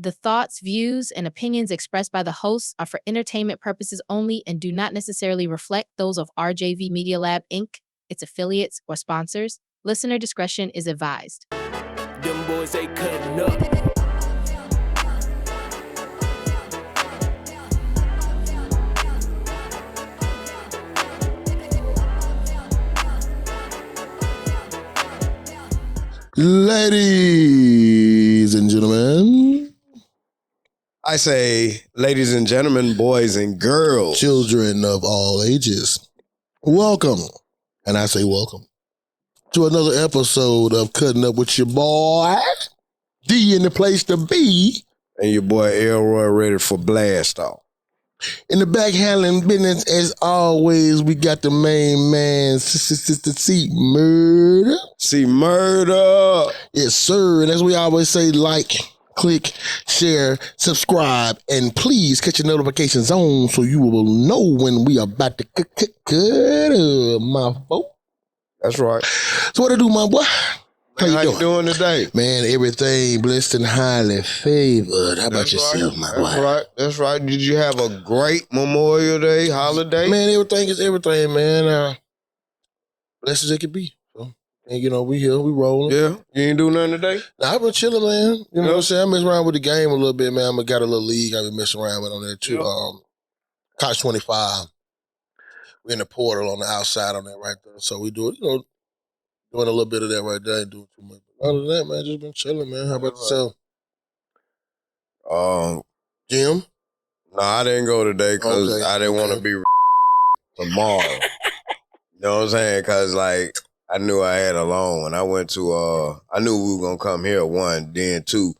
The thoughts, views, and opinions expressed by the hosts are for entertainment purposes only and do not necessarily reflect those of RJV Media Lab, Inc., its affiliates, or sponsors. Listener discretion is advised. Them boys ain't cutting up. Ladies and gentlemen, I say, ladies and gentlemen, boys and girls, children of all ages, welcome, and I say welcome, to another episode of Cutting Up with your boy, D in the place to be, and your boy Elroy ready for blast off. In the back handling business, as always, we got the main man, C Murder. See murder. Yes, sir. And as we always say, like, click, share, subscribe, and please catch your notifications on so you will know when we are about to cut up, my folk. That's right. So what I do, my boy? How you doing today? Man, everything blessed and highly favored. How about yourself, my boy? That's right. Did you have a great Memorial Day holiday? Man, everything is everything, man. Blessed as it could be. So, and you know, we here, we rolling. Yeah. You ain't do nothing today? Nah, I've been chilling, man. You know what I'm saying? I mess around with the game a little bit, man. I got a little league I've been messing around with on there too. College 25. We're in the portal on the outside on that right there. So we do it, you know, doing a little bit of that right there. Ain't doing too much. But other than that, man, just been chilling, man. How about yourself? Jim? No, I didn't go today because I didn't want to be tomorrow. You know what I'm saying? Because, like, I knew I had a loan. When I went to, I knew we were going to come here, one. Then, two,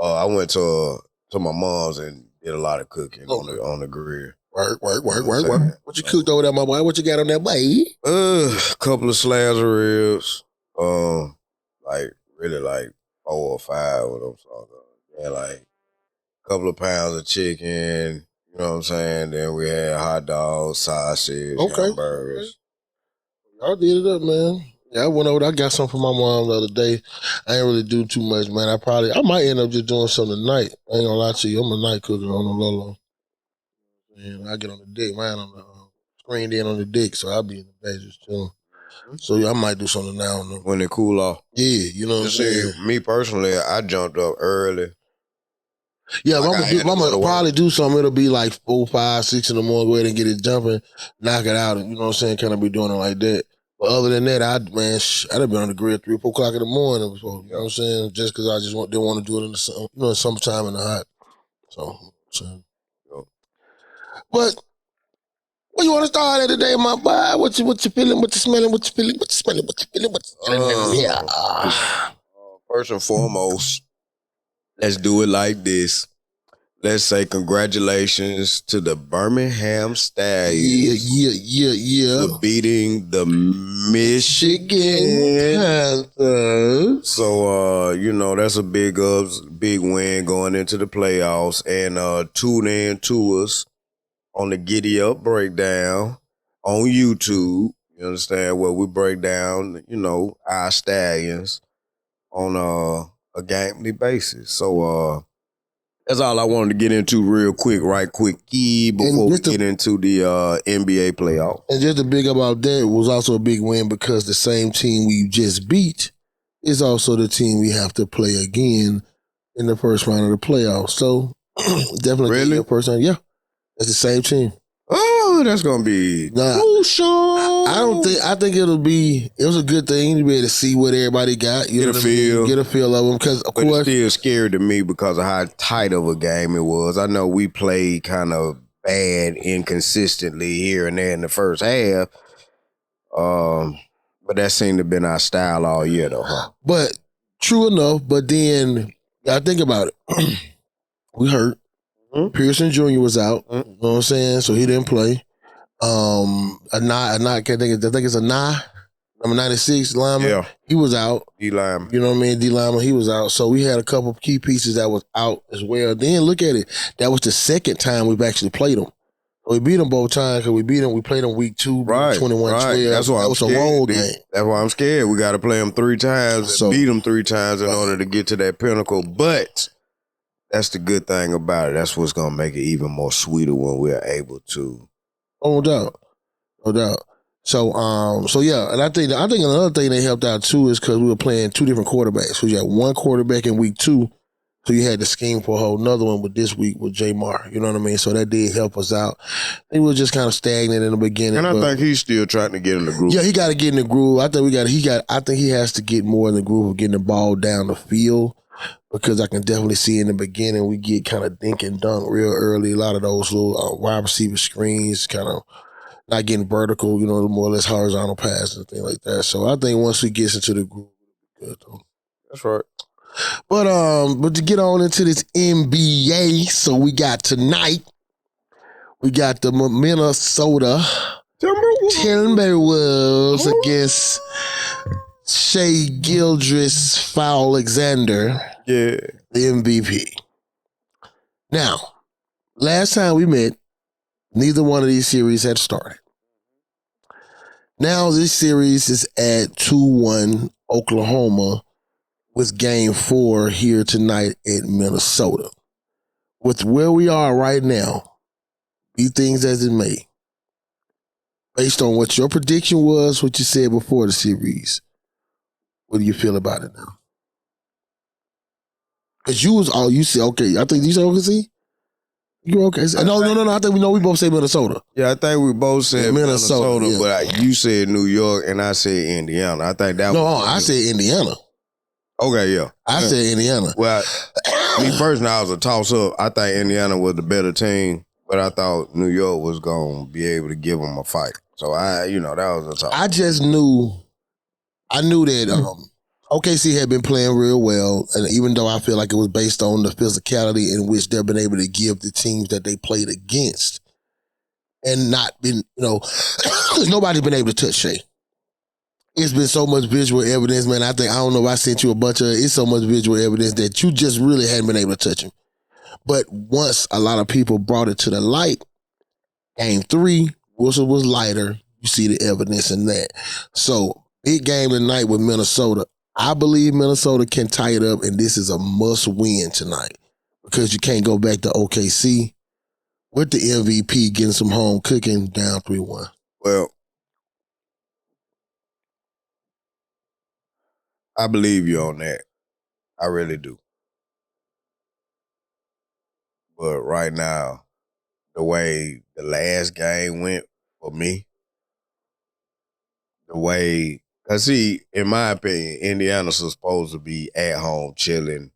I went to my mom's and did a lot of cooking on the grill. Work. What you cooked over there, my boy? What you got on that, boy? A couple of slabs of ribs. Like, really, like, 4 or 5 of them. And, like, a couple of pounds of chicken. You know what I'm saying? Then we had hot dogs, sausage, hamburgers. Y'all did it up, man. Yeah, I went over there. I got something for my mom the other day. I ain't really do too much, man. I might end up just doing something tonight. I ain't gonna lie to you. I'm a night cooker on the low. And I get on the deck, mine on the screened in on the deck, so I'll be in the bed just chilling. So yeah, I might do something now. When it cool off. Yeah, you know what I'm saying? Me personally, I jumped up early. Yeah, if I'm gonna probably do something, it'll be like 4, 5, 6 in the morning, go ahead and get it jumping, knock it out, and you know what I'm saying, kind of be doing it like that. But other than that, I'd have been on the grill 3 or 4 o'clock in the morning, you know what I'm saying, just because I just didn't want to do it in the sun, you know, summertime in the hot. So. But what you want to start at today, my boy? What you feeling? What you smelling? What you feeling? What you smelling? What you feeling? What you feeling? First and foremost, let's do it like this. Let's say congratulations to the Birmingham Stallions. Yeah. For beating the Michigan Panthers. So, you know, that's a big win going into the playoffs. And tune in to us on the Giddy Up Breakdown on YouTube. You understand? Where we break down, you know, our Stallions on a gamely basis. So, that's all I wanted to get into real quick, before we get into the NBA playoff. And just to big about that was also a big win because the same team we just beat is also the team we have to play again in the first round of the playoffs. So definitely really? Yeah, it's the same team. Oh, that's gonna be crucial. I think it was a good thing to be able to see what everybody got. Get a feel of them. Because of course, it's still scary to me because of how tight of a game it was. I know we played kind of bad, inconsistently here and there in the first half. But that seemed to have been our style all year, though. Huh? But true enough. But then I think about it. We hurt. Mm-hmm. Pearson Jr. was out. Mm-hmm. You know what I'm saying? So he didn't play. I think it's a number 96 lineman. Yeah. He was out. D lineman. You know what I mean? D lineman, he was out. So we had a couple of key pieces that was out as well. Then look at it. That was the second time we've actually played them. We beat them both times because we played them week 2, right, 21-12. That's why that was a road game. That's why I'm scared. We got to play them 3 times, beat them 3 times in order to get to that pinnacle. But That's the good thing about it. That's what's gonna make it even more sweeter when we're able to. Oh, no doubt. So yeah, and I think another thing that helped out too is because we were playing two different quarterbacks. So you had one quarterback in week 2, so you had to scheme for a whole nother one with this week with Jamar. You know what I mean? So that did help us out. I think we were just kind of stagnant in the beginning. And I think he's still trying to get in the groove. Yeah, he got to get in the groove. I think he has to get more in the groove of getting the ball down the field. Because I can definitely see in the beginning we get kind of dink and dunk real early. A lot of those little wide receiver screens kind of not getting vertical, more or less horizontal passes and things like that. So I think once he gets into the groove, good though. That's right. But to get on into this NBA, so we got tonight, we got the Minnesota Timberwolves against Shai Gilgeous-Alexander, Yeah. the MVP. Now, last time we met, neither one of these series had started. Now this series is at 2-1 Oklahoma with game 4 here tonight at Minnesota. With where we are right now, be things as it may, based on what your prediction was, what you said before the series, what do you feel about it now? Because you said, okay, I think you said OKC? You okay? No. I think we both said Minnesota. Yeah, I think we both said Minnesota, yeah. but you said New York and I said Indiana. I think that was... I said Indiana. Okay, yeah. I said Indiana. Well, me personally, I was a toss-up. I think Indiana was the better team, but I thought New York was going to be able to give them a fight. So, that was a toss. I just knew that OKC had been playing real well, and even though I feel like it was based on the physicality in which they've been able to give the teams that they played against, and not been, because nobody's been able to touch Shai. It's been so much visual evidence, man. I don't know if I sent you a bunch of, it's so much visual evidence that you just really hadn't been able to touch him. But once a lot of people brought it to the light, game 3, Wilson was lighter. You see the evidence in that. So, big game tonight with Minnesota. I believe Minnesota can tie it up, and this is a must-win tonight because you can't go back to OKC with the MVP getting some home cooking down 3-1. Well, I believe you on that. I really do. But right now, the way the last game went for me, because see, in my opinion, Indiana's supposed to be at home chilling,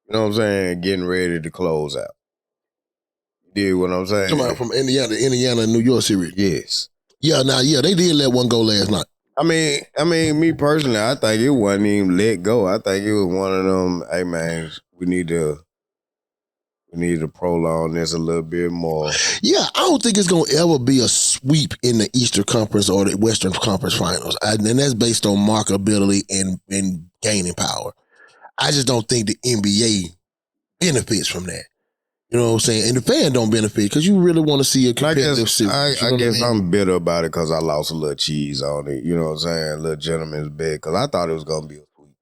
you know what I'm saying, getting ready to close out. You dig what I'm saying? Come on, from Indiana and New York series. Yes. Yeah, they did let one go last night. I mean, me personally, I think it wasn't even let go. I think it was one of them, hey man, we need to prolong this a little bit more. Yeah, I don't think it's going to ever be a sweep in the Eastern Conference or the Western Conference Finals. And that's based on marketability and gaining power. I just don't think the NBA benefits from that. You know what I'm saying? And the fan don't benefit because you really want to see a competitive series. I guess I'm bitter about it because I lost a little cheese on it. You know what I'm saying? A little gentleman's bet because I thought it was going to be a sweep.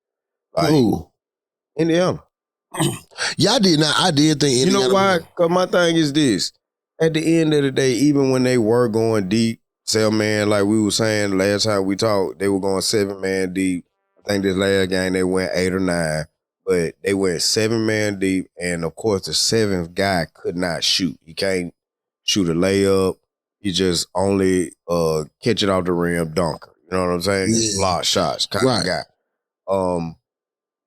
Who? Indiana. Yeah, I did not. I did think Indiana. You know why? Because my thing is this. At the end of the day, even when they were going deep, man, like we were saying last time we talked, they were going 7-man deep. I think this last game they went 8 or 9. But they went 7-man deep, and of course the 7th guy could not shoot. He can't shoot a layup. He just only catch it off the rim, dunker. You know what I'm saying? Yeah. Block shots kind of guy.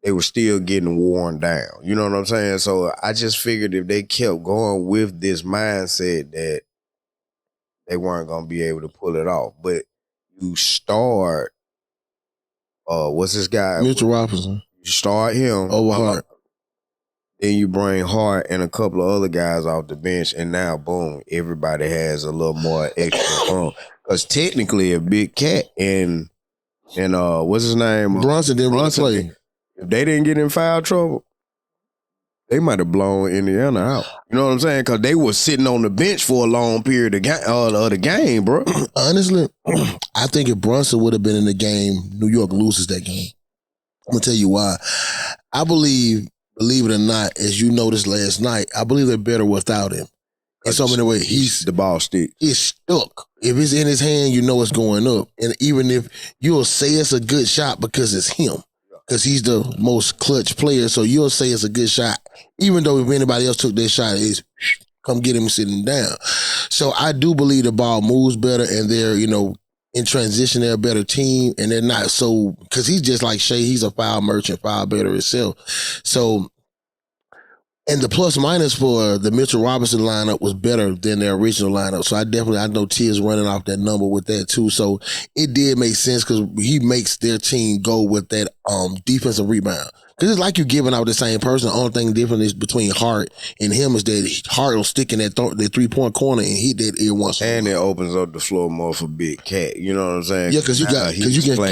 They were still getting worn down. You know what I'm saying? So I just figured if they kept going with this mindset that they weren't going to be able to pull it off. But you start, what's this guy? Mitchell Robinson. You start him over Hart. Then you bring Hart and a couple of other guys off the bench, and now, boom, everybody has a little more extra room. Because technically, a big cat and what's his name? Brunson didn't really play. If they didn't get in foul trouble, they might have blown Indiana out. You know what I'm saying? Because they were sitting on the bench for a long period of the game, bro. Honestly, I think if Brunson would have been in the game, New York loses that game. I'm going to tell you why. I believe believe it or not, as you noticed last night, I believe they're better without him. In so many ways, he's the ball stick. It's stuck. If it's in his hand, you know it's going up. And even if you'll say it's a good shot because it's him, because he's the most clutch player, so you'll say it's a good shot, even though if anybody else took that shot, it's come get him sitting down. So I do believe the ball moves better, and they're, in transition, they're a better team, and they're not so, because he's just like Shea, he's a foul merchant, foul better himself. So, and the plus minus for the Mitchell Robinson lineup was better than their original lineup. So I know T's running off that number with that too. So it did make sense because he makes their team go with that defensive rebound. Because it's like you're giving out the same person. The only thing different is between Hart and him is that Hart will stick in that 3-point corner and hit that ear once. And it opens up the floor more for Big Cat. You know what I'm saying? Yeah, because he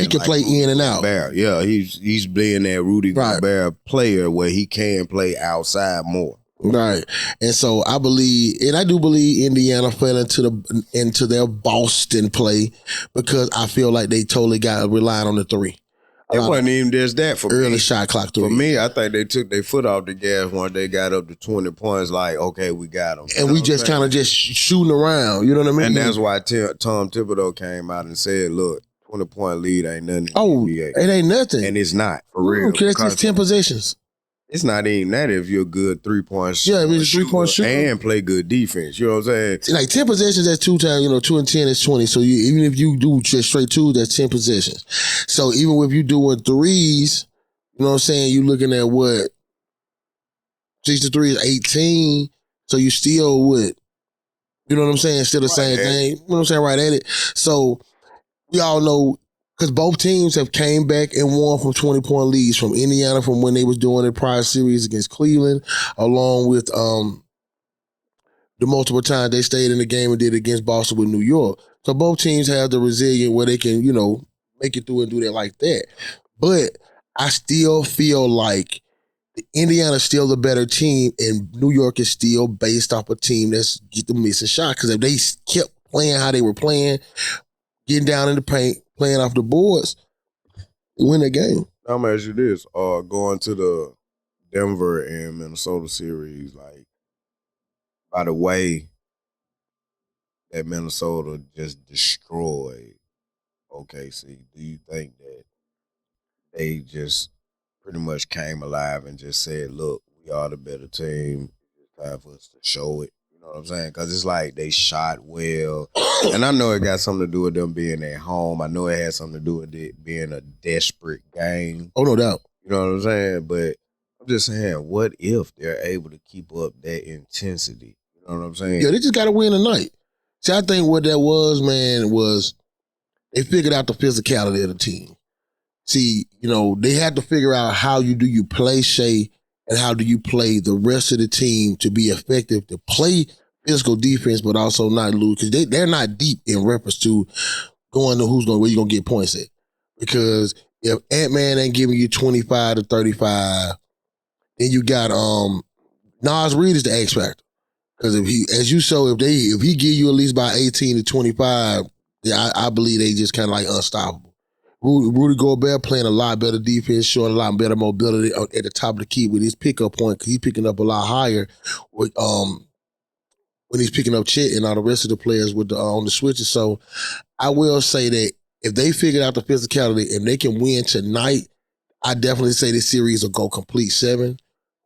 can play in and out. Gobert. Yeah, he's being that Rudy Gobert player where he can play outside more. Right. And so I do believe Indiana fell into their Boston play because I feel like they totally got relying on the three. It wasn't even just that for early me. Shot clock three. For me, I think they took their foot off the gas when they got up to 20 points. Like, okay, we got them. And we just kind of just shooting around. You know what I mean? And that's why Tom Thibodeau came out and said, "Look, 20-point lead ain't nothing." It ain't nothing, and it's not for real. Okay, that's just 10 possessions. It's not even that if you're a good 3-point shooter. Yeah, I mean, 3-point shooter and play good defense. You know what I'm saying? Like 10 possessions, that's 2 times. 2 and 10 is 20. So even if you do just straight 2, that's 10 possessions. So even if you doing threes, you know what I'm saying? You looking at what 63 is 18. So you still would, you know what I'm saying? Still the same thing. You know what I'm saying? Right at it. So we all know. Because both teams have came back and won from 20-point leads from Indiana from when they was doing their prior series against Cleveland, along with the multiple times they stayed in the game and did against Boston with New York. So both teams have the resilience where they can, make it through and do that like that. But I still feel like Indiana's still the better team and New York is still based off a team that's get the missing shot. Because if they kept playing how they were playing, getting down in the paint, playing off the boards, win the game. I'm gonna ask you this: going to the Denver and Minnesota series, like by the way that Minnesota just destroyed OKC, do you think that they just pretty much came alive and just said, "Look, we are the better team. It's time for us to show it"? You know what I'm saying? Because it's like they shot well. And I know it got something to do with them being at home. I know it had something to do with it being a desperate game. Oh, no doubt. You know what I'm saying? But I'm just saying, what if they're able to keep up that intensity? You know what I'm saying? Yeah, they just got to win tonight. See, I think what that was, man, was they figured out the physicality of the team. See, they had to figure out how you play Shea and how do you play the rest of the team to be effective, to play physical defense, but also not lose, because they're not deep in reference to going to where you're going to get points at. Because if Ant-Man ain't giving you 25 to 35, then you got Nas Reed is the X factor. Because if he give you at least by 18 to 25, I believe they just kind of like unstoppable. Rudy Gobert playing a lot better defense, showing a lot better mobility at the top of the key with his pickup point, because he's picking up a lot higher with when he's picking up Chet and all the rest of the players with on the switches. So I will say that if they figured out the physicality and they can win tonight, I definitely say this series will go complete 7.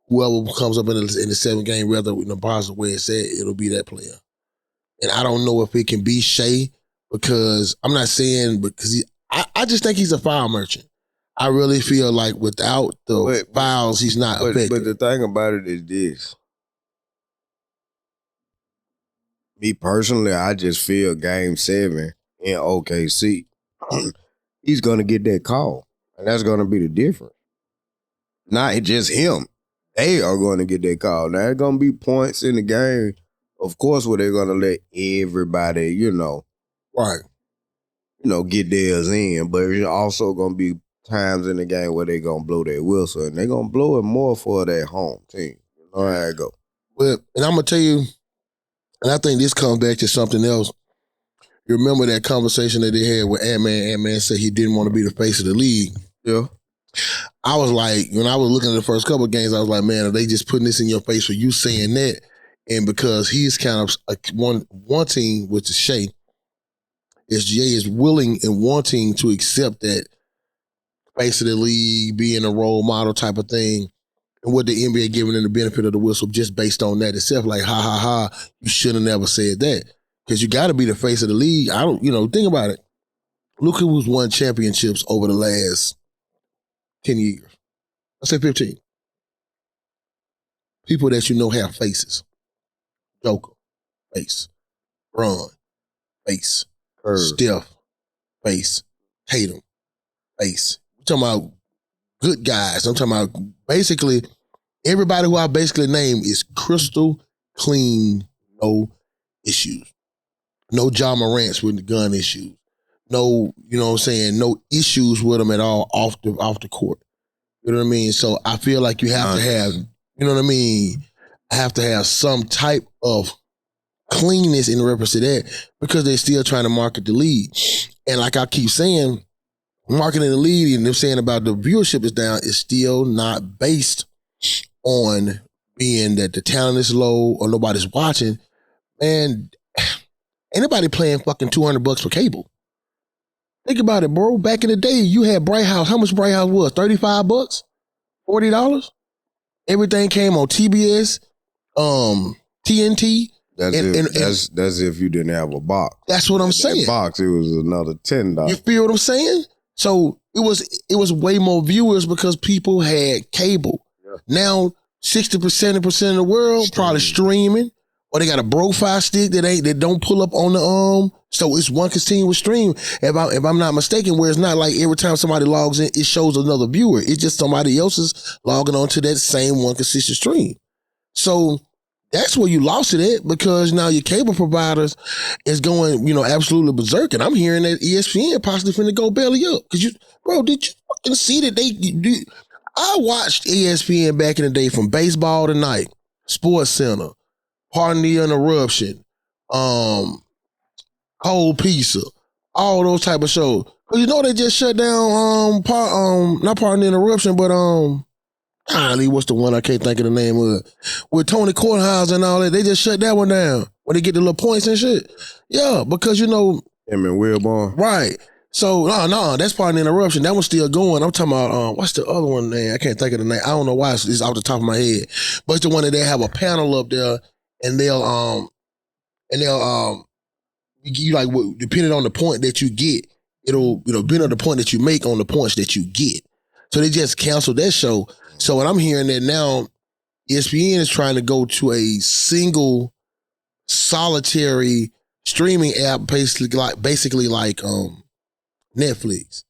Whoever comes up in the 7th game, whether in the positive way it said, it'll be that player. And I don't know if it can be Shea, because I'm not saying because I just think he's a foul merchant. I really feel like without the fouls, he's not effective. But the thing about it is this. Me personally, I just feel Game 7 in OKC, he's going to get that call. And that's going to be the difference. Not just him. They are going to get that call. Now, there's going to be points in the game, of course, where they're going to let everybody, right, get theirs in. But there's also going to be times in the game where they're going to blow their whistle. And they're going to blow it more for their home team. You know how it go. Well, and I'm going to tell you, and I think this comes back to something else. You remember that conversation that they had with Ant-Man? Ant-Man said he didn't want to be the face of the league. Yeah. I was like, when I was looking at the first couple of games, I was like, man, are they just putting this in your face for you saying that? And because he's kind of wanting, which is Shea, SGA is willing and wanting to accept that face of the league, being a role model type of thing, and what the NBA giving them the benefit of the whistle just based on that itself. Like, ha, you should have never said that. Because you got to be the face of the league. I don't, think about it. Look who's won championships over the last 10 years. I say 15. People that you know have faces. Joker, face. Bron, face. Steph, face. Tatum, face. I'm talking about good guys. I'm talking about basically everybody who I basically name is crystal clean, no issues. No Ja Morant's with the gun issues. No, no issues with them at all off the court. You know what I mean? So I feel like you have to have, have to have some type of cleanness in reference to that because they're still trying to market the league. And like I keep saying, marketing the league and them saying about the viewership is down is still not based on being that the talent is low or nobody's watching. Man, anybody playing fucking $200 for cable. Think about it, bro. Back in the day, you had Bright House. How much Bright House was? $35? $40? Everything came on TBS, TNT. That's if you didn't have a box. That's what I'm saying. That box, it was another $10. You feel what I'm saying? So it was way more viewers because people had cable. Yeah. Now 60%, 70% of the world probably streaming, or they got a Bro-Fi stick that don't pull up on the So it's one continuous stream. If I'm not mistaken, where it's not like every time somebody logs in, it shows another viewer. It's just somebody else's logging on to that same one consistent stream. So that's where you lost it at because now your cable providers is going, absolutely berserk. And I'm hearing that ESPN possibly finna go belly up. Cause did you fucking see that I watched ESPN back in the day from Baseball Tonight, Sports Center, Pardon the Interruption, Cold Pizza, all those type of shows. Cause they just shut down not Pardon the Interruption, but what's the one I can't think of the name of it? With Tony Courthouse and all that, they just shut that one down when they get the little points and shit. Yeah, because Him and Wilborn. Right. So no, that's Pardon the Interruption. That one's still going. I'm talking about what's the other one name? I can't think of the name. I don't know why it's off the top of my head. But it's the one that they have a panel up there and they'll you like depending on the point that you get, it'll depend on the point that you make on the points that you get. So they just canceled that show. So what I'm hearing that now, ESPN is trying to go to a single solitary streaming app, basically like Netflix.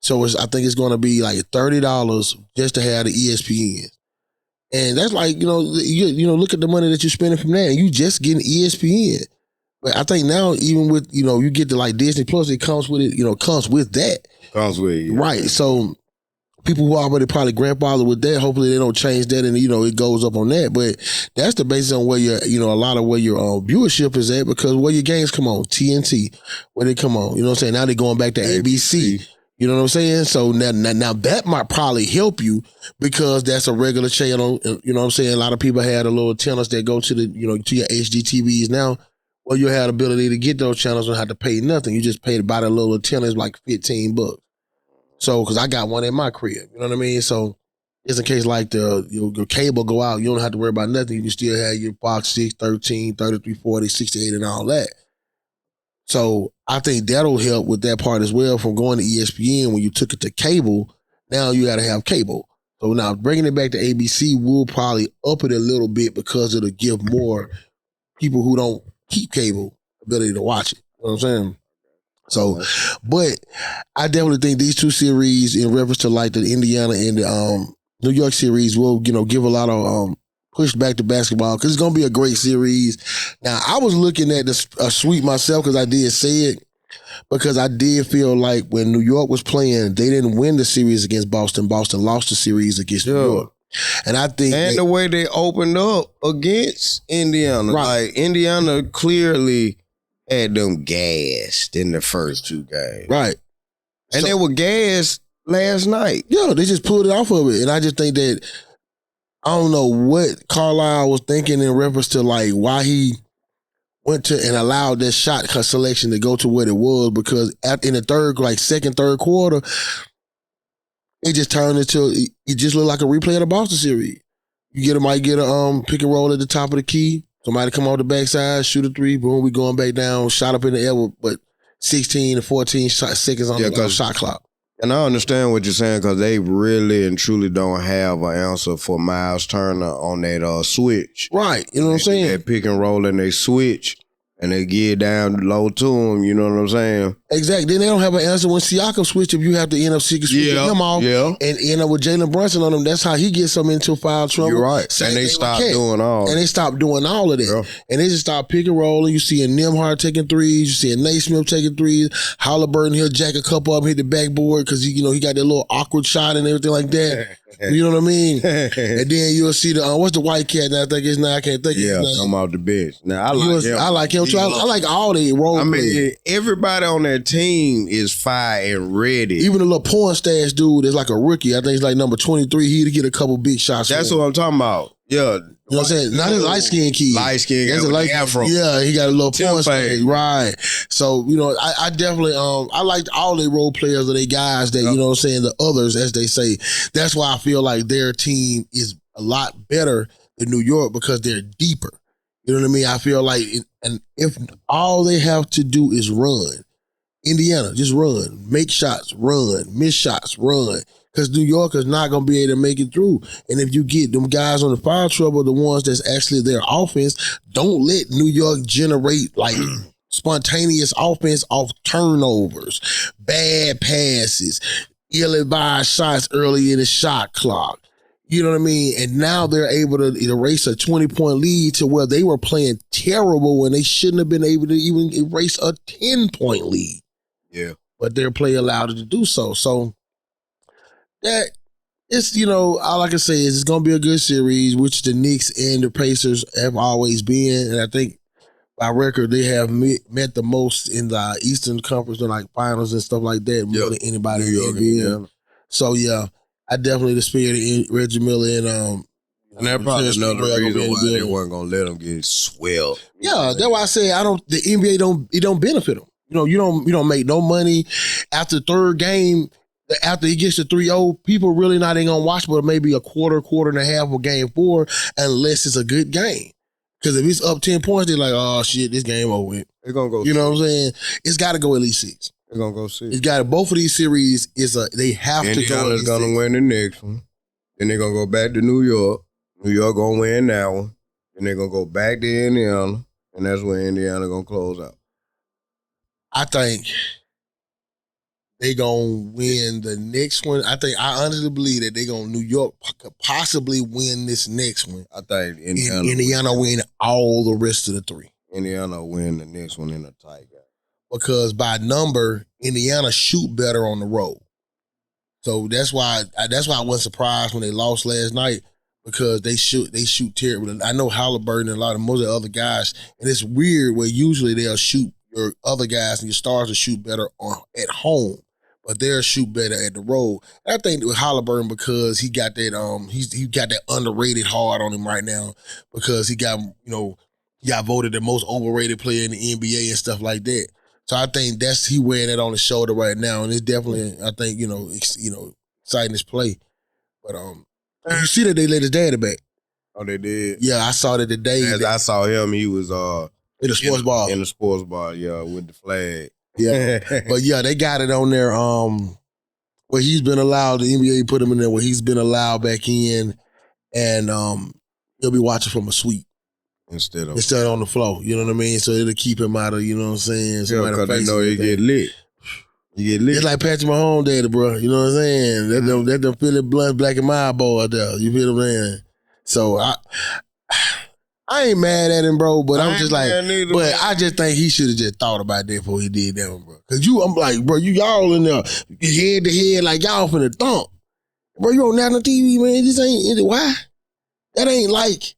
So I think it's going to be like $30 just to have the ESPN. And that's like, look at the money that you're spending from that and you just getting ESPN. But I think now even with, you get to like Disney Plus, it comes with it, comes with that. Comes with it. Right. So people who already probably grandfather with that, hopefully they don't change that and, it goes up on that. But that's the basis on where your, a lot of where your viewership is at because where your games come on, TNT, where they come on, what I'm saying? Now they're going back to ABC. You know what I'm saying? So now that might probably help you because that's a regular channel. You know what I'm saying? A lot of people had a little channels that go to the, to your HD TVs now. Well, you had the ability to get those channels and have to pay nothing. You just paid about a little antenna, it's like $15. So, because I got one in my crib, you know what I mean? So, just in case like your cable go out, you don't have to worry about nothing. You can still have your Fox 6, 13, 33, 40, 68 and all that. So, I think that'll help with that part as well from going to ESPN when you took it to cable. Now you got to have cable. So, now bringing it back to ABC will probably up it a little bit because it'll give more people who don't keep cable ability to watch it. You know what I'm saying? So, but I definitely think these two series in reference to like the Indiana and the New York series will, give a lot of push back to basketball because it's going to be a great series. Now, I was looking at the sweep myself because I did say it because I did feel like when New York was playing, they didn't win the series against Boston. Boston lost the series against New York. And I think the way they opened up against Indiana, right. Like Indiana clearly had them gassed in the first two games. Right. And they were gassed last night. Yeah, they just pulled it off of it. And I just think that, I don't know what Carlisle was thinking in reference to like why he went to and allowed that shot selection to go to what it was, because in the second, third quarter, it just turned into, it just looked like a replay of the Boston series. Might get a pick and roll at the top of the key. Somebody come off the backside, shoot a three, boom, we going back down, shot up in the air, but 16 to 14 seconds on the shot clock. And I understand what you're saying, because they really and truly don't have an answer for Miles Turner on that switch. Right, you know what I'm saying? That pick and roll and they switch. And they get down low to him, you know what I'm saying? Exactly. Then they don't have an answer when Siakam switch, if you have to end up switching him off and end up with Jalen Brunson on him. That's how he gets them into foul trouble. You're right. And they stopped doing all. And they stopped doing all of that. Yeah. And they just stopped pick and rolling. You see a Nembhard taking threes. You see a Naismith taking threes. Halliburton, he'll jack a couple up, hit the backboard because he got that little awkward shot and everything like that. You know what I mean? And then you'll see the what's the white cat that I think his name? I can't think of his name. Come out the bench. Now I like him. I like all the role players. Everybody on that team is fire and ready. Even the little porn stash dude is like a rookie. I think he's like number 23. He'd get a couple big shots. That's what I'm talking about. Yeah. You know what I'm saying? Not his light-skinned kid. Light-skinned guy with the afro. Yeah, he got a little porn stage. Right. So, I definitely, I liked all the role players of they guys that, you know what I'm saying, the others, as they say. That's why I feel like their team is a lot better than New York, because they're deeper. You know what I mean? I feel like, and if all they have to do is run, Indiana, just run. Make shots, run. Miss shots, run. Because New York is not going to be able to make it through. And if you get them guys on the foul trouble, the ones that's actually their offense, don't let New York generate like spontaneous offense off turnovers, bad passes, ill-advised shots early in the shot clock. You know what I mean? And now they're able to erase a 20-point lead to where they were playing terrible when they shouldn't have been able to even erase a 10-point lead. Yeah. But their play allowed it to do so. So, that it's, all I can say is it's going to be a good series, which the Knicks and the Pacers have always been. And I think by record, they have met the most in the Eastern Conference, like finals and stuff like that, more than anybody in the NBA. Yeah. So, I definitely the spirit of Reggie Miller and that's probably another reason why they weren't going to let them get swelled. Yeah, that's why I say the NBA don't benefit them. You don't make no money after third game. After he gets to 3-0, people really ain't gonna watch, but maybe a quarter and a half of game 4, unless it's a good game. Because if it's up 10 points, they're like, oh shit, this game over with. They're gonna go. You know what I'm saying? It's got to go at least 6. They're gonna go 6. It's got to. Both of these series they have to go. Indiana's gonna win the next one. Then they're gonna go back to New York. New York gonna win that one. Then they're gonna go back to Indiana, and that's where Indiana gonna close out. I think they gonna win the next one. I honestly believe that New York could possibly win this next one. I think Indiana win all the rest of the 3. Indiana win the next one in a tight game. Because by number, Indiana shoot better on the road. So that's why I wasn't surprised when they lost last night, because they shoot terrible. I know Halliburton and most of the other guys, and it's weird where usually they'll shoot your other guys and your stars will shoot better at home, but they'll shoot better at the road. And I think with Halliburton, because he got that he got that underrated hard on him right now, because he got he got voted the most overrated player in the NBA and stuff like that. So I think he wearing that on his shoulder right now, and it's definitely, I think, exciting his play. But you see that they let his daddy back. Oh, they did? Yeah, I saw that today. As I saw him, he was in the sports bar. In the sports bar, yeah, with the flag. Yeah. But yeah, they got it on there where he's been allowed, the NBA put him in there where he's been allowed back in, and he'll be watching from a suite. Instead of on the floor, you know what I mean? So it'll keep him out of, you know what I'm saying? Yeah, because they know he get lit. It's like Patrick Mahomes daddy, bro. You know what I'm saying? That them Philip Blunt, black and mild boy out there. You feel what I'm saying? So I ain't mad at him, bro, but I'm just like, I just think he should have just thought about that before he did that one, bro. Because I'm like, bro, y'all in there head to head like y'all finna thump. Bro, you on national TV, man. This ain't, why? That ain't like,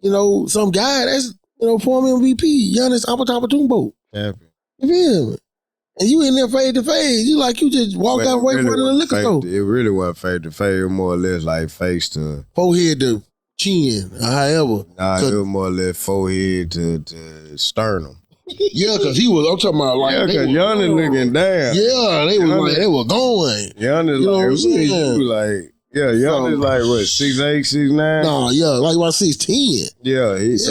some guy that's, former MVP, Giannis Antetokounmpo. Happy. You feel me? And you in there fade to fade. You like you just walked out right in front of the liquor store. It really wasn't fade to fade. It was more or less like face to forehead to chin, or however. Nah, it was more or less forehead to sternum. Yeah, because he was, I'm talking about like. Yeah, because Giannis looking down. Yeah, they were going. Giannis you know what I'm saying? Giannis like what, 6'8", 6'9"? No, yeah, like about 6'10". Yeah, his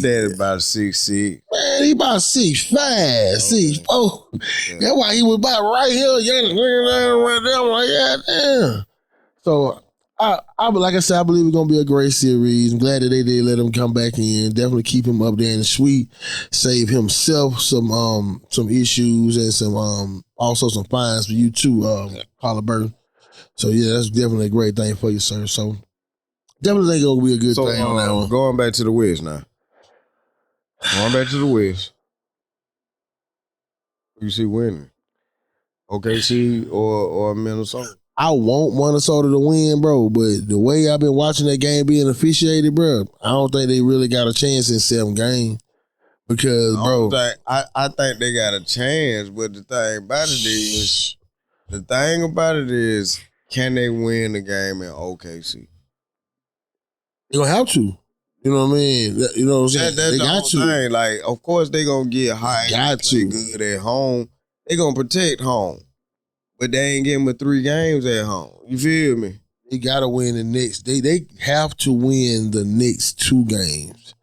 dad is about 6'6". Man, he about 6'5", 6'4". Yeah. That's why he was about right here. Giannis right there. I'm like, yeah, damn. So I like I said, I believe it's gonna be a great series. I'm glad that they did let him come back in. Definitely keep him up there in the suite. Save himself some issues and some also some fines for you too, Halliburton. So yeah, that's definitely a great thing for you, sir. So definitely think it's gonna be a good thing on that one. Going back to the West now. Going back to the West. Who you see winning? OKC or Minnesota? I want Minnesota to win, bro, but the way I've been watching that game being officiated, bro, I don't think they really got a chance in 7 games. Because, bro, I think they got a chance, but the thing about it is, can they win the game in OKC? They're gonna have to. You know what I mean? You know what I'm saying? That's they the got whole to. thing. Like, of course they gonna get high. Got to. Good at home. They gonna protect home. But they ain't getting but 3 games at home. You feel me? They gotta win the next. They have to win the next 2 games.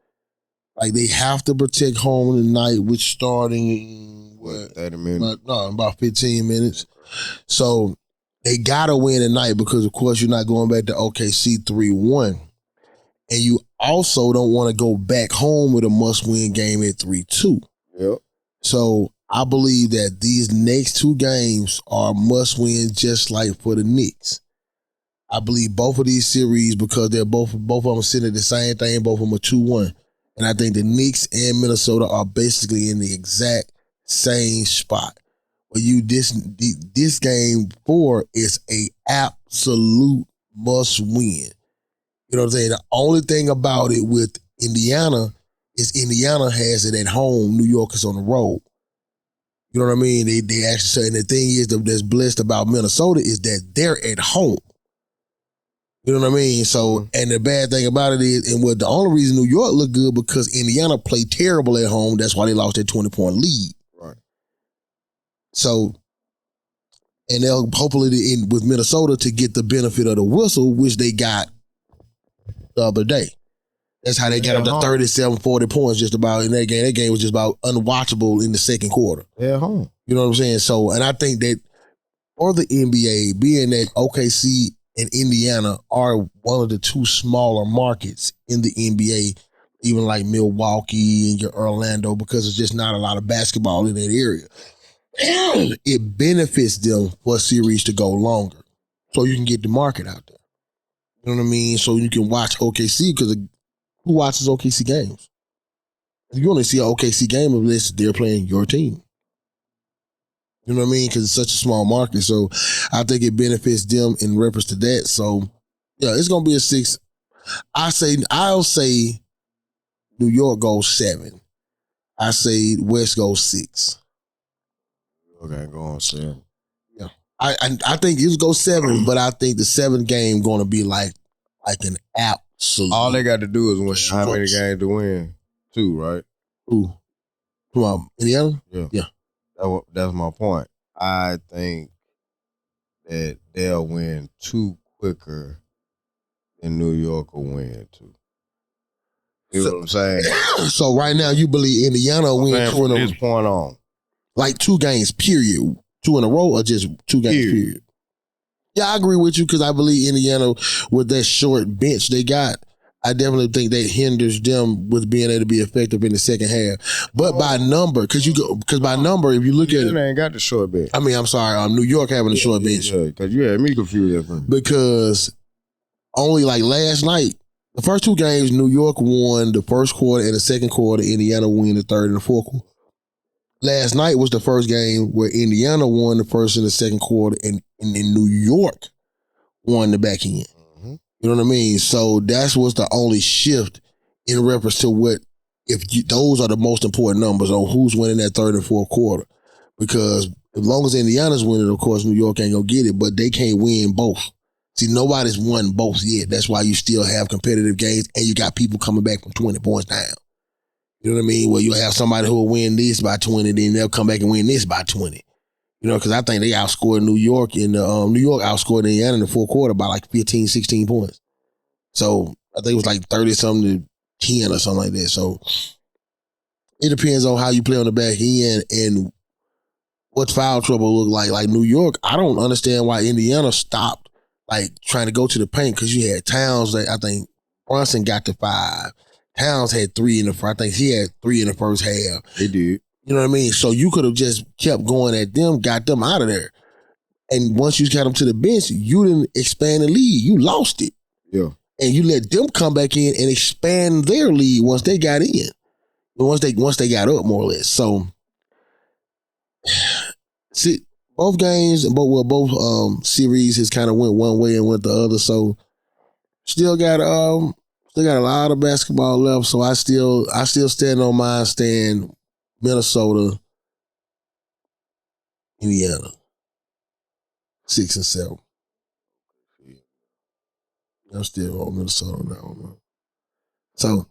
Like they have to protect home tonight, which starting in 30 minutes. About 15 minutes. So they gotta win tonight because of course you're not going back to OKC 3-1. And you also don't want to go back home with a must-win game at 3-2. Yep. So I believe that these next 2 games are must-win, just like for the Knicks. I believe both of these series, because they're both of them sitting at the same thing, both of them are 2-1. And I think the Knicks and Minnesota are basically in the exact same spot. Where this game 4 is a absolute must-win. You know what I'm saying? The only thing about it with Indiana is Indiana has it at home. New York is on the road. You know what I mean? They actually say, and the thing is that's blessed about Minnesota is that they're at home. You know what I mean? So, and the bad thing about it is, and what the only reason New York looked good because Indiana played terrible at home. That's why they lost their 20-point lead. Right. So, and they'll hopefully with Minnesota to get the benefit of the whistle, which they got the other day. That's how they got up to 37, 40 points just about in that game. That game was just about unwatchable in the second quarter. They're at home. You know what I'm saying? So, and I think that for the NBA, being that OKC and Indiana are one of the 2 smaller markets in the NBA, even like Milwaukee and your Orlando, because there's just not a lot of basketball in that area. It benefits them for a series to go longer so you can get the market out there. You know what I mean? So you can watch OKC because who watches OKC games? You only see an OKC game unless they're playing your team. You know what I mean? Because it's such a small market. So I think it benefits them in reference to that. So, yeah, it's going to be a 6. I'll say New York goes 7. I say West goes 6. Okay, go on 7. Yeah. I think it goes 7, but I think the 7th game going to be like an absolute. All they got to do is win. How many games to win? 2, right? Who? Come on, Indiana? Yeah. That's my point. I think that they'll win 2 quicker than New York will win 2. You know what I'm saying? So right now you believe Indiana will win 2 in a row? From this point on. Like 2 games, period. 2 in a row or just 2 games, period? Yeah, I agree with you because I believe Indiana, with that short bench they got, I definitely think that hinders them with being able to be effective in the second half. But by number, because by number, if you look at it, ain't got the short bench. I mean, I'm sorry, New York having a short bench. Yeah, because you had me confused. Because only like last night, the first 2 games, New York won the first quarter and the second quarter. Indiana won the third and the fourth quarter. Last night was the first game where Indiana won the first and the second quarter, and New York won the back end. Mm-hmm. You know what I mean? So that's what's the only shift in reference to those are the most important numbers on who's winning that third and fourth quarter. because as long as Indiana's winning, of course, New York ain't gonna get it, but they can't win both. See, nobody's won both yet. That's why you still have competitive games and you got people coming back from 20 points down. You know what I mean? Well, you have somebody who will win this by 20, then they'll come back and win this by 20. You know, because I think they outscored New York in the New York outscored Indiana in the fourth quarter by like 15, 16 points. So I think it was like 30-something to 10 or something like that. So it depends on how you play on the back end and what foul trouble look like. Like New York, I don't understand why Indiana stopped like trying to go to the paint because you had Towns that I think Brunson got to 5. Towns had 3 in the first. I think he had 3 in the first half. They did. You know what I mean? So you could have just kept going at them, got them out of there. And once you got them to the bench, you didn't expand the lead. You lost it. Yeah. And you let them come back in and expand their lead once they got in. Once they got up, more or less. So, see, both games, both series has kind of went one way and went the other. So, still got a lot of basketball left. So I still stand on mine. Stand Minnesota, Indiana, 6 and 7. I'm still on Minnesota on that one, man. So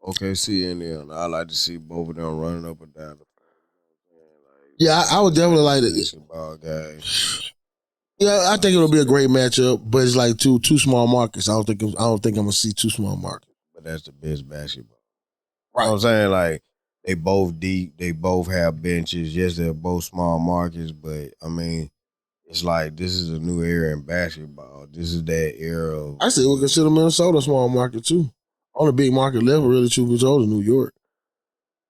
OKC, Indiana. I like to see both of them running up and down the field. Yeah, I would definitely like it. Basketball game. Yeah, I think it'll be a great matchup, but it's like two small markets. I don't think I'm gonna see 2 small markets. But that's the best basketball. Right. You know what I'm saying? Like, they both deep, they both have benches. Yes, they're both small markets, but I mean, it's like this is a new era in basketball. This is that era of I say we consider Minnesota a small market too. On the big market level, really, truth be told, is New York.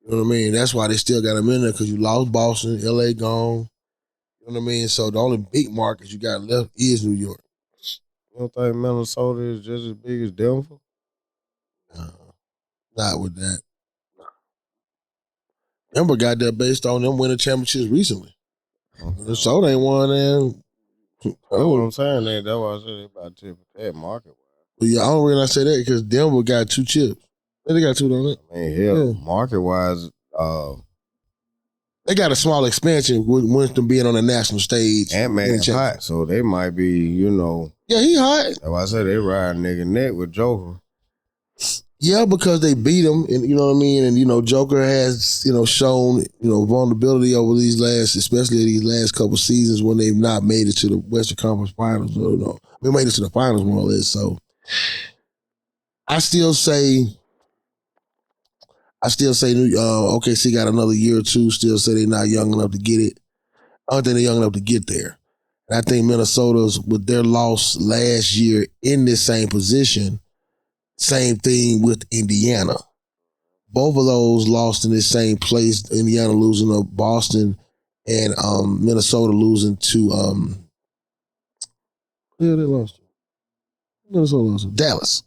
You know what I mean? That's why they still got them in there, because you lost Boston, LA gone. You know what I mean? So the only big markets you got left is New York. You don't think Minnesota is just as big as Denver? Not with that. Denver got that based on them winning championships recently. Minnesota ain't won them. That's what I'm saying. That's why I said they about to that market. But yeah, I don't really say that because Denver got 2 chips. They got 2, don't they? I mean, hell, market wise, they got a small expansion with them being on the national stage. Ant-Man's hot, so they might be, you know. Yeah, he hot. That's why I said they ride nigga neck with Joker. Yeah, because they beat him, and you know what I mean. And you know, Joker has shown vulnerability over especially these last couple seasons when they've not made it to the Western Conference Finals. We made it to the finals more or less. So I still say OKC got another year or two. Still say they're not young enough to get it. I don't think they're young enough to get there. And I think Minnesota's, with their loss last year in this same position. Same thing with Indiana. Both of those lost in this same place. Indiana losing to Boston and Minnesota losing to they lost to? Minnesota lost to Dallas.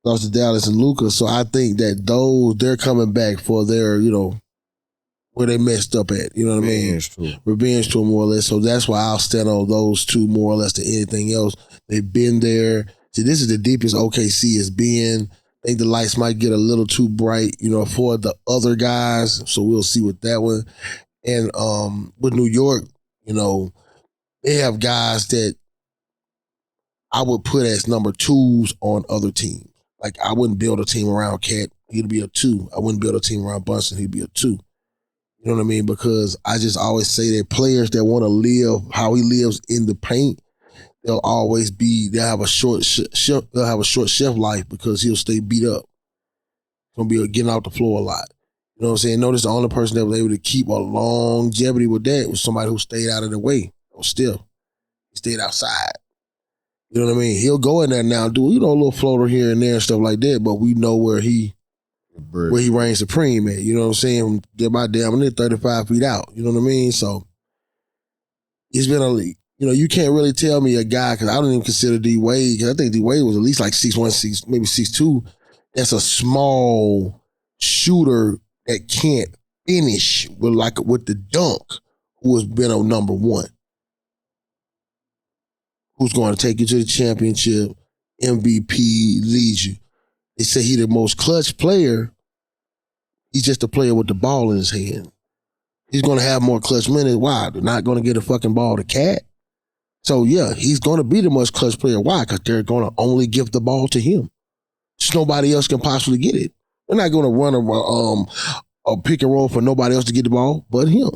Lost to Dallas and Luka. So I think that they're coming back for their, where they messed up at. You know what I mean? Revenge tour, more or less. So that's why I'll stand on those 2 more or less than anything else. They've been there. See, this is the deepest OKC has been. I think the lights might get a little too bright, for the other guys. So we'll see with that one. And with New York, they have guys that I would put as number 2s on other teams. Like, I wouldn't build a team around Cat. He'd be a 2. I wouldn't build a team around Brunson. He'd be a 2. You know what I mean? Because I just always say that players that want to live how he lives in the paint, they'll have a short shelf life because he'll stay beat up. He'll be getting out the floor a lot. You know what I'm saying? Notice the only person that was able to keep a longevity with that was somebody who stayed out of the way. Or still, he stayed outside. You know what I mean? He'll go in there now, do a little floater here and there and stuff like that, but we know where he reigns supreme at. You know what I'm saying? They're about damn near 35 feet out. You know what I mean? So it's been a league. You can't really tell me a guy, because I don't even consider D Wade, because I think D Wade was at least like 6'1", maybe 6'2". That's a small shooter that can't finish with the dunk, who has been a number 1. Who's going to take you to the championship, MVP, lead you. They say he's the most clutch player. He's just a player with the ball in his hand. He's going to have more clutch minutes. Why? They're not going to get a fucking ball to Cat. So, yeah, he's going to be the most clutch player. Why? Because they're going to only give the ball to him. Just nobody else can possibly get it. They're not going to run a pick and roll for nobody else to get the ball but him.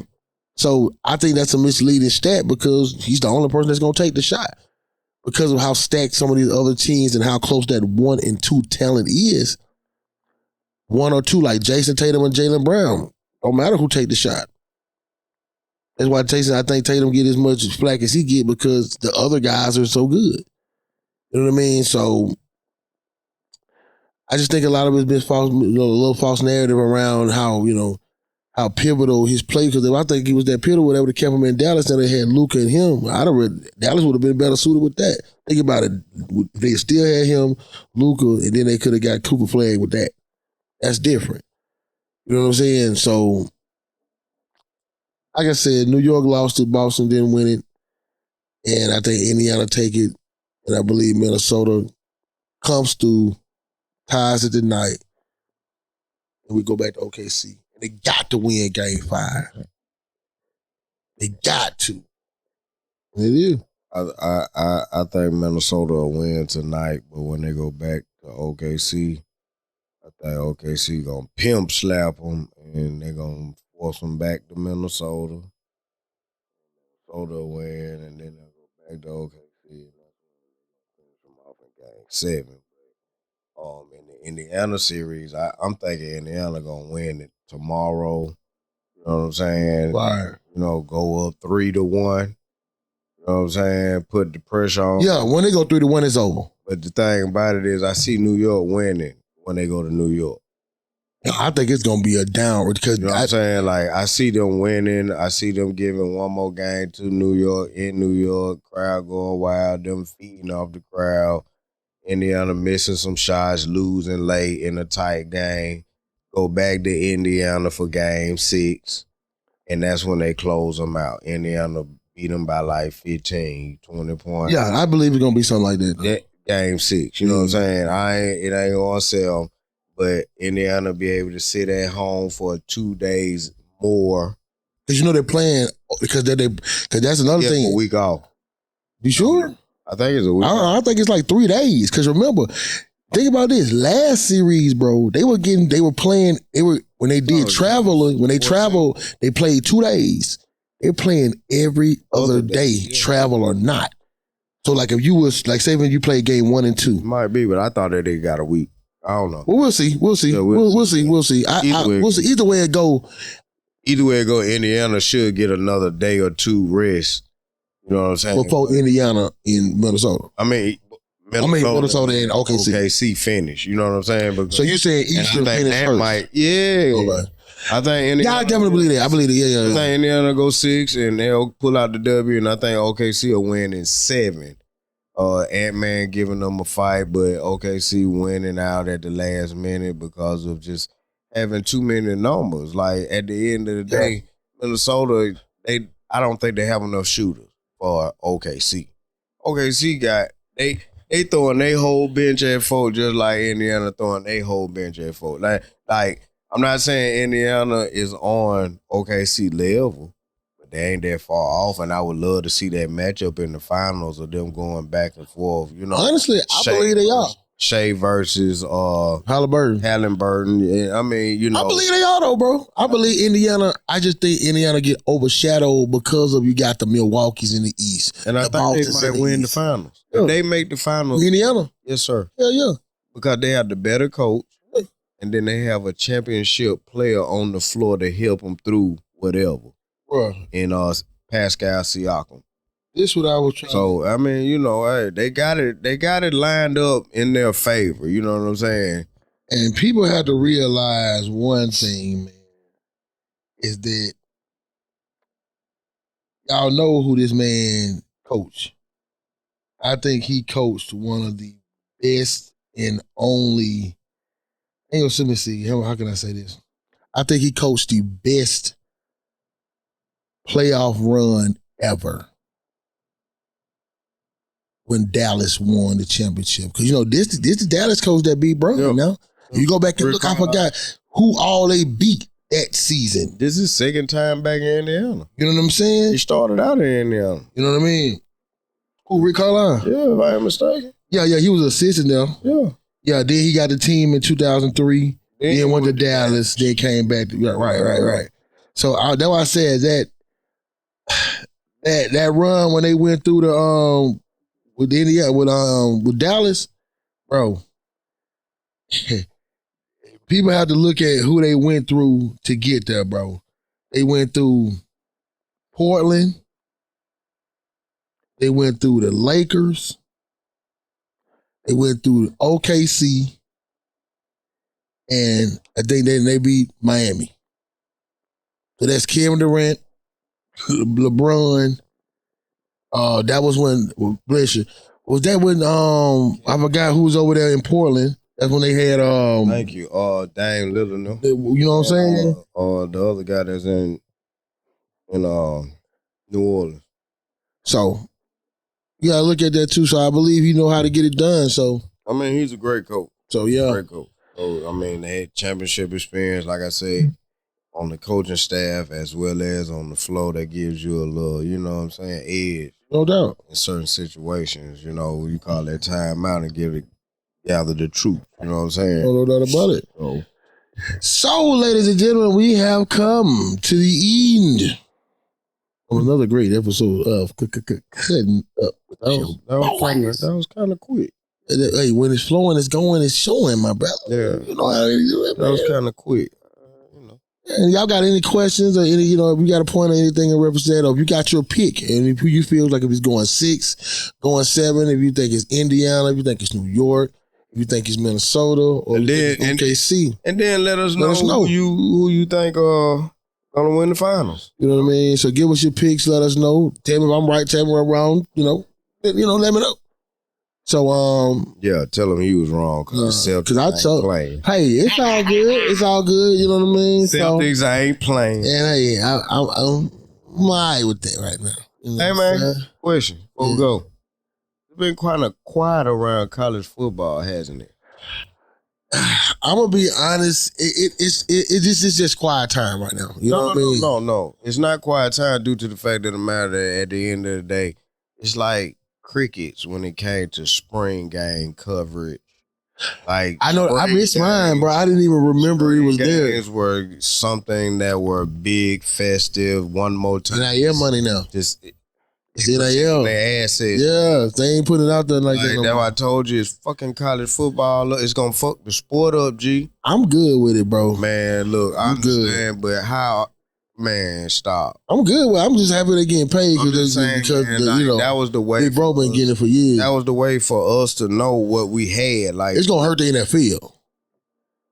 So I think that's a misleading stat because he's the only person that's going to take the shot. Because of how stacked some of these other teams and how close that 1 and 2 talent is, 1 or 2 like Jason Tatum and Jaylen Brown, don't matter who take the shot. That's why I think Tatum get as much flack as he get because the other guys are so good. You know what I mean? So I just think a lot of it's been false, a little false narrative around how, how pivotal his play. Because if I think he was that pivotal, they would have kept him in Dallas and they had Luka and him. Dallas would have been better suited with that. Think about it. If they still had him, Luka, and then they could have got Cooper Flag with that. That's different. You know what I'm saying? So, like I said, New York lost to Boston, didn't win it. And I think Indiana take it. And I believe Minnesota comes through, ties it tonight, and we go back to OKC. And they got to win Game 5. They got to. And it is. I think Minnesota will win tonight, but when they go back to OKC, I think OKC gonna pimp slap them, and they're gonna force them back to Minnesota. Minnesota will win, and then they'll go back to OKC, and that's when they're gonna finish them off in Game 7. In the Indiana series, I'm thinking Indiana gonna win it tomorrow. You know what I'm saying? Fire. Go up 3-1. You know what I'm saying? Put the pressure on. Yeah, when they go 3-1, it's over. But the thing about it is, I see New York winning when they go to New York. I think it's gonna be a downward because you know what I'm saying? Like, I see them winning. I see them giving one more game to New York in New York. Crowd going wild. Them feeding off the crowd. Indiana missing some shots, losing late in a tight game. Go back to Indiana for Game 6, and that's when they close them out. Indiana beat them by like 15, 20 points. Yeah, I believe it's gonna be something like that. Game 6, you know what I'm saying? It ain't gonna sell, but Indiana be able to sit at home for 2 days more. Because they're playing because that's another thing. A week off. You sure? I think it's a week. I think it's like 3 days. Because remember, think about this. Last series, bro, when they did travel, they played 2 days. They're playing every other day, travel or not. So like if you was like say when you played Game 1 and 2. Might be, but I thought that they got a week. I don't know. Well, we'll see. Yeah, we'll see. We'll see. We'll see. Either way it go. Indiana should get another day or 2 rest. You know what I'm saying? Before Indiana in Minnesota. Minnesota and OKC. OKC finish. You know what I'm saying? Because, so you saying Eastern finish first? Yeah. Okay. I think Indiana. Yeah, I definitely believe that. I believe it. Yeah. I think Indiana go 6 and they'll pull out the W, and I think OKC will win in 7. Ant-Man giving them a fight, but OKC winning out at the last minute because of just having too many numbers. Like at the end of the day, Minnesota, I don't think they have enough shooters for OKC. OKC got they throwing their whole bench at 4 just like Indiana throwing their whole bench at 4. Like I'm not saying Indiana is on OKC level, but they ain't that far off, and I would love to see that matchup in the finals of them going back and forth. Honestly, I believe they are. Shea versus Halliburton. Yeah, I mean, I believe they are though, bro. I believe Indiana. I just think Indiana get overshadowed because of you got the Milwaukee's in the East. And I think they might win the finals. Yeah. If they make the finals. Indiana. Yes, sir. Yeah. Because they have the better coach, and then they have a championship player on the floor to help them through whatever. Bro. And Pascal Siakam. This is what I was trying. So I mean, hey, they got it lined up in their favor. You know what I'm saying? And people have to realize one thing, man, is that y'all know who this man coached. I think he coached one of the best and only. Let me see. How can I say this? I think he coached the best playoff run ever. When Dallas won the championship. Because, this the Dallas coach that beat Brown, You go back and look, I forgot who all they beat that season. This is second time back in Indiana. You know what I'm saying? He started out in Indiana. You know what I mean? Who, Rick Carlisle? Yeah, if I ain't mistaken. Yeah, he was an assistant there. Yeah. Yeah, then he got the team in 2003. Then went to Dallas. Then came back. Right. So that's why I said that run when they went through the with Dallas, bro. People have to look at who they went through to get there, bro. They went through Portland. They went through the Lakers. They went through OKC. And I think they beat Miami. So that's Kevin Durant, LeBron. That was when, bless you. Was that when I forgot who was over there in Portland? That's when they had Thank you. Dame Lillard, no? You know what I'm saying? The other guy that's in New Orleans. So you gotta look at that too. So I believe he know how to get it done. So I mean, he's a great coach. So yeah. Great coach. So I mean, they had championship experience, like I said, on the coaching staff as well as on the floor. That gives you a little, you know what I'm saying, edge. No doubt. In certain situations, you know, you call that time out and gather the truth. You know what I'm saying? No doubt about it. So, ladies and gentlemen, we have come to the end of another great episode of Cutting Up. That was kind of quick. Hey, when it's flowing, it's going, it's showing, my brother. Yeah. You know how they do it, man. That was kind of quick. And y'all got any questions or any, if you got a point or anything in reference to that, or if you got your pick, and if you feel like if it's going 6, going 7, if you think it's Indiana, if you think it's New York, if you think it's Minnesota, or OKC. And then let us know who you think gonna win the finals. You know what I mean? So give us your picks, let us know. Tell me if I'm right, tell me if I'm wrong, let me know. So yeah, tell him he was wrong because I told hey, it's all good. It's all good. You know what I mean? Celtics, I ain't playing. And hey, I'm all right with that right now. You know hey man, question before we go. It's been kind of quiet around college football, hasn't it? I'm gonna be honest. It's just quiet time right now. You know what I mean? No. It's not quiet time due to the fact of the matter. At the end of the day, it's like crickets when it came to spring game coverage. Like I know I missed mine, bro. I didn't even remember it was there. Games were something that were big, festive. One more time, NIL money now. It's NIL. Their assets. Yeah, they ain't putting it out there like that. That's why I told you it's fucking college football. Look, it's gonna fuck the sport up, G. I'm good with it, bro. Man, look, I understand, but how? Man, stop. I'm good with it. I'm just happy they're getting paid because that was the way. Big Bro been getting it for years. That was the way for us to know what we had. Like it's gonna hurt the NFL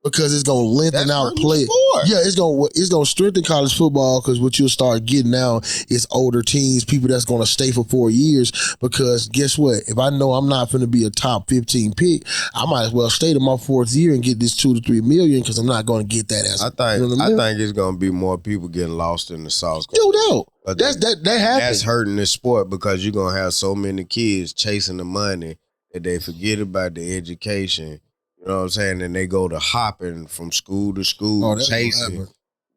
because it's gonna lengthen out play. Yeah, it's gonna strengthen college football because what you'll start getting now is older teams, people that's gonna stay for 4 years. Because guess what? If I know I'm not going to be a top 15 pick, I might as well stay to my 4th year and get this $2 to $3 million because I'm not going to get that as. I think it's gonna be more people getting lost in the sauce. No, that happens. That's hurting this sport because you're gonna have so many kids chasing the money that they forget about the education. You know what I'm saying? And they go to hopping from school to school, chasing.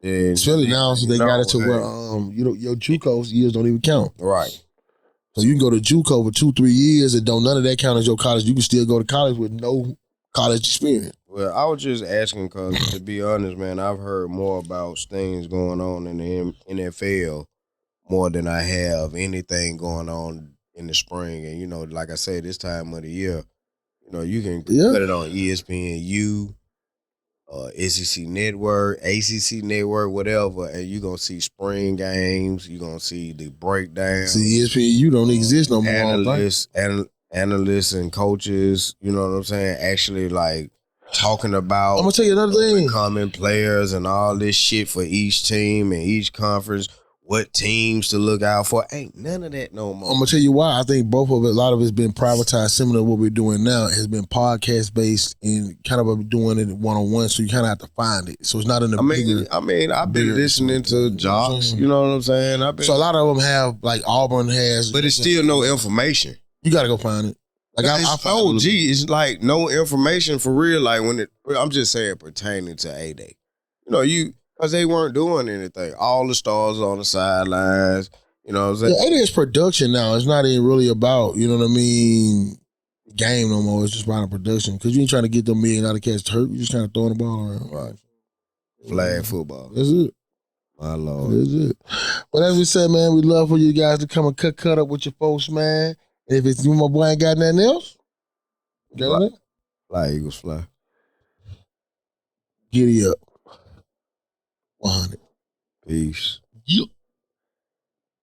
Especially now, so they got it to where your JUCO years don't even count. Right. So you can go to JUCO for 2-3 years and none of that count as your college. You can still go to college with no college experience. Well, I was just asking because, to be honest, man, I've heard more about things going on in the NFL more than I have anything going on in the spring. And, like I said, this time of the year, you can put it on ESPNU, SEC Network, ACC Network, whatever, and you're going to see spring games. You're going to see the breakdown. See, ESPNU don't exist no more. Analysts and coaches, you know what I'm saying, actually, like, talking about I'm going to tell you another thing. Becoming players and all this shit for each team and each conference. What teams to look out for. Ain't none of that no more. I'm going to tell you why. I think both of it, a lot of it's been privatized, similar to what we're doing now. It has been podcast-based and kind of doing it one-on-one, so you kind of have to find it. So it's not in the bigger. I've been listening to jobs, you know what I'm saying? So a lot of them have, like Auburn has. But it's still no information. You got to go find it. Like it's like no information for real. Like I'm just saying pertaining to A-Day. Because they weren't doing anything. All the stars on the sidelines. You know what I'm saying? Yeah, it is production now. It's not even really about, you know what I mean, game no more. It's just about production. Because you ain't trying to get them $1 million cats hurt. You just trying to throw the ball around. Right. Flag football. That's it. My Lord. That's it. But as we said, man, we'd love for you guys to come and cut up with your folks, man. And if it's you, my boy, ain't got nothing else, got it? Fly, Eagles, fly. Giddy up. 100. Peace.